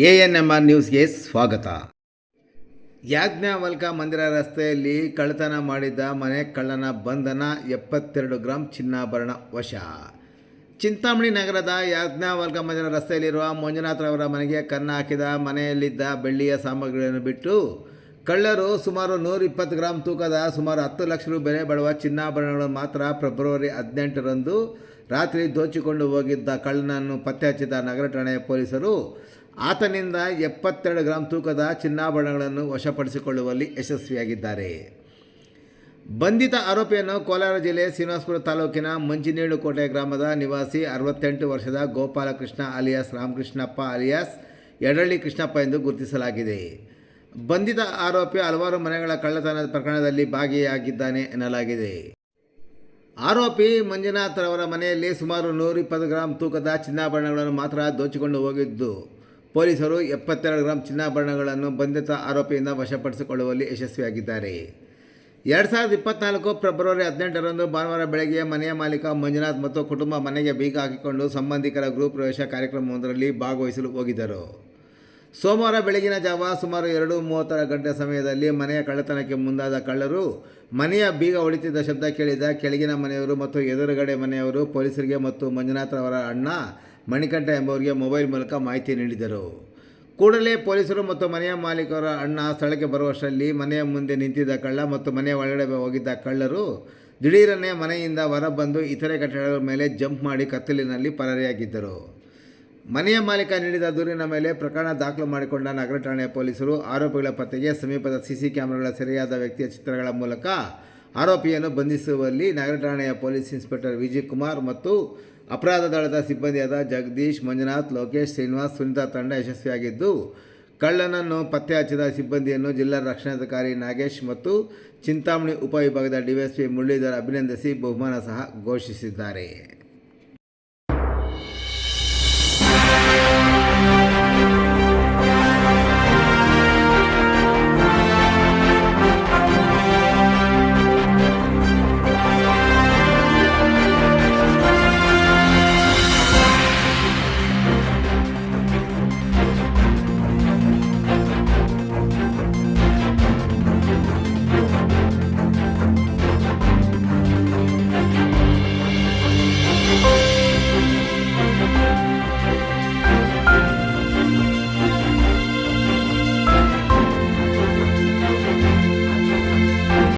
ANMR ನ್ಯೂಸ್ಗೆ ಸ್ವಾಗತ. ಯಾಜ್ಞವಲ್ಕ ಮಂದಿರ ರಸ್ತೆಯಲ್ಲಿ ಕಳ್ಳತನ ಮಾಡಿದ್ದ ಮನೆ ಕಳ್ಳನ ಬಂಧನ. 72 ಗ್ರಾಂ ಚಿನ್ನಾಭರಣ ವಶ. ಚಿಂತಾಮಣಿ ನಗರದ ಯಾಜ್ಞವಲ್ಕ ಮಂದಿರ ರಸ್ತೆಯಲ್ಲಿರುವ ಮಂಜುನಾಥ್ರವರ ಮನೆಗೆ ಕನ್ನ ಹಾಕಿದ ಮನೆಯಲ್ಲಿದ್ದ ಬೆಳ್ಳಿಯ ಸಾಮಗ್ರಿಗಳನ್ನು ಬಿಟ್ಟು ಕಳ್ಳರು ಸುಮಾರು 120 ಗ್ರಾಂ ತೂಕದ ಸುಮಾರು 10 ಲಕ್ಷ ರು ಬೆಲೆ ಬಾಳುವ ಚಿನ್ನಾಭರಣಗಳನ್ನು ಮಾತ್ರ ಫೆಬ್ರವರಿ 18ರಂದು ರಾತ್ರಿ ದೋಚಿಕೊಂಡು ಹೋಗಿದ್ದ ಕಳ್ಳನನ್ನು ಪತ್ತೆ ಹಚ್ಚಿದ ನಗರ ಠಾಣೆಯ ಪೊಲೀಸರು ಆತನಿಂದ 72 ಗ್ರಾಂ ತೂಕದ ಚಿನ್ನಾಭರಣಗಳನ್ನು ವಶಪಡಿಸಿಕೊಳ್ಳುವಲ್ಲಿ ಯಶಸ್ವಿಯಾಗಿದ್ದಾರೆ. ಬಂಧಿತ ಆರೋಪಿಯನ್ನು ಕೋಲಾರ ಜಿಲ್ಲೆ ಶ್ರೀನಿವಾಸಪುರ ತಾಲೂಕಿನ ಮಂಚಿನೇಳುಕೋಟೆ ಗ್ರಾಮದ ನಿವಾಸಿ 68 ವರ್ಷದ ಗೋಪಾಲಕೃಷ್ಣ ಅಲಿಯಾಸ್ ರಾಮಕೃಷ್ಣಪ್ಪ ಅಲಿಯಾಸ್ ಯಡಳ್ಳಿ ಕೃಷ್ಣಪ್ಪ ಎಂದು ಗುರುತಿಸಲಾಗಿದೆ. ಬಂಧಿತ ಆರೋಪಿ ಹಲವಾರು ಮನೆಗಳ ಕಳ್ಳತನದ ಪ್ರಕರಣದಲ್ಲಿ ಭಾಗಿಯಾಗಿದ್ದಾನೆ ಎನ್ನಲಾಗಿದೆ. ಆರೋಪಿ ಮಂಜುನಾಥ್ರವರ ಮನೆಯಲ್ಲಿ ಸುಮಾರು 120 ಗ್ರಾಂ ತೂಕದ ಚಿನ್ನಾಭರಣಗಳನ್ನು ಮಾತ್ರ ದೋಚಿಕೊಂಡು ಹೋಗಿದ್ದು ಪೊಲೀಸರು 72 ಗ್ರಾಂ ಚಿನ್ನಾಭರಣಗಳನ್ನು ಬಂಧಿತ ಆರೋಪಿಯಿಂದ ವಶಪಡಿಸಿಕೊಳ್ಳುವಲ್ಲಿ ಯಶಸ್ವಿಯಾಗಿದ್ದಾರೆ. 2024 ಫೆಬ್ರವರಿ 18ರಂದು ಭಾನುವಾರ ಬೆಳಗ್ಗೆ ಮನೆಯ ಮಾಲೀಕ ಮಂಜುನಾಥ್ ಮತ್ತು ಕುಟುಂಬ ಮನೆಗೆ ಬೀಗ ಹಾಕಿಕೊಂಡು ಸಂಬಂಧಿಕರ ಗೃಹ ಪ್ರವೇಶ ಕಾರ್ಯಕ್ರಮವೊಂದರಲ್ಲಿ ಭಾಗವಹಿಸಲು ಹೋಗಿದ್ದರು. ಸೋಮವಾರ ಬೆಳಗಿನ ಜಾವ ಸುಮಾರು 2:30 ಗಂಟೆ ಸಮಯದಲ್ಲಿ ಮನೆಯ ಕಳ್ಳತನಕ್ಕೆ ಮುಂದಾದ ಕಳ್ಳರು ಮನೆಯ ಬೀಗ ಹೊಡೆಯುತ್ತಿದ್ದ ಶಬ್ದ ಕೇಳಿದ ಕೆಳಗಿನ ಮನೆಯವರು ಮತ್ತು ಎದುರುಗಡೆ ಮನೆಯವರು ಪೊಲೀಸರಿಗೆ ಮತ್ತು ಮಂಜುನಾಥ್ರವರ ಅಣ್ಣ ಮಣಿಕಂಠ ಎಂಬುವರಿಗೆ ಮೊಬೈಲ್ ಮೂಲಕ ಮಾಹಿತಿ ನೀಡಿದರು. ಕೂಡಲೇ ಪೊಲೀಸರು ಮತ್ತು ಮನೆಯ ಮಾಲೀಕರ ಅಣ್ಣ ಸ್ಥಳಕ್ಕೆ ಬರುವಷ್ಟರಲ್ಲಿ ಮನೆಯ ಮುಂದೆ ನಿಂತಿದ್ದ ಕಳ್ಳ ಮತ್ತು ಮನೆಯ ಒಳಗಡೆ ಹೋಗಿದ್ದ ಕಳ್ಳರು ದಿಢೀರನ್ನೇ ಮನೆಯಿಂದ ಹೊರಬಂದು ಇತರೆ ಕಟ್ಟಡಗಳ ಮೇಲೆ ಜಂಪ್ ಮಾಡಿ ಕತ್ತಲಿನಲ್ಲಿ ಪರಾರಿಯಾಗಿದ್ದರು. ಮನೆಯ ಮಾಲೀಕ ನೀಡಿದ ದೂರಿನ ಮೇಲೆ ಪ್ರಕರಣ ದಾಖಲು ಮಾಡಿಕೊಂಡ ನಗರ ಠಾಣೆಯ ಪೊಲೀಸರು ಆರೋಪಿಗಳ ಪತ್ತೆಗೆ ಸಮೀಪದ ಸಿಸಿ ಕ್ಯಾಮೆರಾಗಳ ಸೆರೆಯಾದ ವ್ಯಕ್ತಿಯ ಚಿತ್ರಗಳ ಮೂಲಕ ಆರೋಪಿಯನ್ನು ಬಂಧಿಸುವಲ್ಲಿ ನಗರ ಠಾಣೆಯ ಪೊಲೀಸ್ ಇನ್ಸ್ಪೆಕ್ಟರ್ ವಿಜಯಕುಮಾರ್ ಮತ್ತು ಅಪರಾಧ ದಳದ ಸಿಬ್ಬಂದಿಯಾದ ಜಗದೀಶ್, ಮಂಜುನಾಥ್, ಲೋಕೇಶ್, ಶ್ರೀನಿವಾಸ್, ಸುನೀತಾ ತಂಡ ಯಶಸ್ವಿಯಾಗಿದ್ದು ಕಳ್ಳನನ್ನು ಪತ್ತೆ ಹಚ್ಚಿದ ಸಿಬ್ಬಂದಿಯನ್ನು ಜಿಲ್ಲಾ ರಕ್ಷಣಾಧಿಕಾರಿ ನಾಗೇಶ್ ಮತ್ತು ಚಿಂತಾಮಣಿ ಉಪವಿಭಾಗದ ಡಿವೈಎಸ್ಪಿ ಮುರಳೀಧರ್ ಅಭಿನಂದಿಸಿ ಬಹುಮಾನ ಸಹ ಘೋಷಿಸಿದ್ದಾರೆ.